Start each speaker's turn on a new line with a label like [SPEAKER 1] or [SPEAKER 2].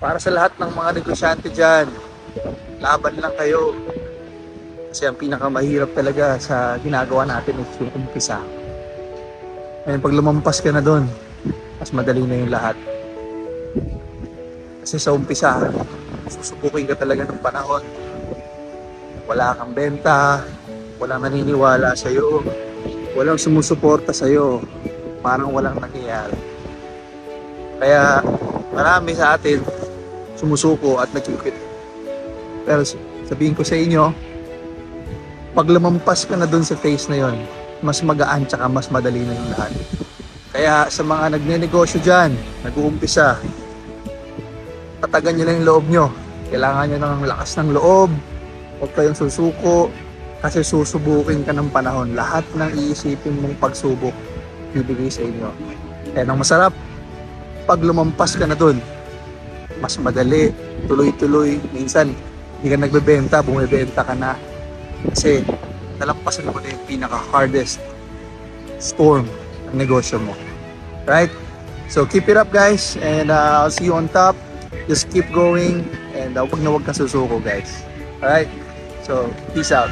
[SPEAKER 1] Para sa lahat ng mga negosyante dyan, laban lang kayo. Kasi ang pinakamahirap talaga sa ginagawa natin is yung umpisa. Ngayon pag lumampas ka na doon, mas madali na yung lahat. Kasi sa umpisa, susubukin ka talaga ng panahon. Wala kang benta, walang naniniwala sa'yo, walang sumusuporta sa'yo, parang walang nangyayari. Kaya marami sa atin sumusuko at nag-quit. Pero sabihin ko sa inyo, pag lumampas ka na dun sa phase na yon, mas magaan tsaka mas madali na yung lahat. Kaya sa mga nagnenegosyo dyan, nag-uumpisa, tatagan nyo lang yung loob nyo. Kailangan nyo ng lakas ng loob, huwag kayong susuko, kasi susubukin ka ng panahon. Lahat ng iisipin mong pagsubok, bibigay sa inyo. Kaya ang masarap, pag lumampas ka na dun, mas madali, tuloy-tuloy. Minsan, hindi ka nagbebenta, bumibenta ka na. Kasi nalampasan mo na yung pinaka-hardest storm ng negosyo mo. Right? So keep it up guys, and I'll see you on top. Just keep going, and huwag na huwag kang susuko guys. Alright? So, peace out.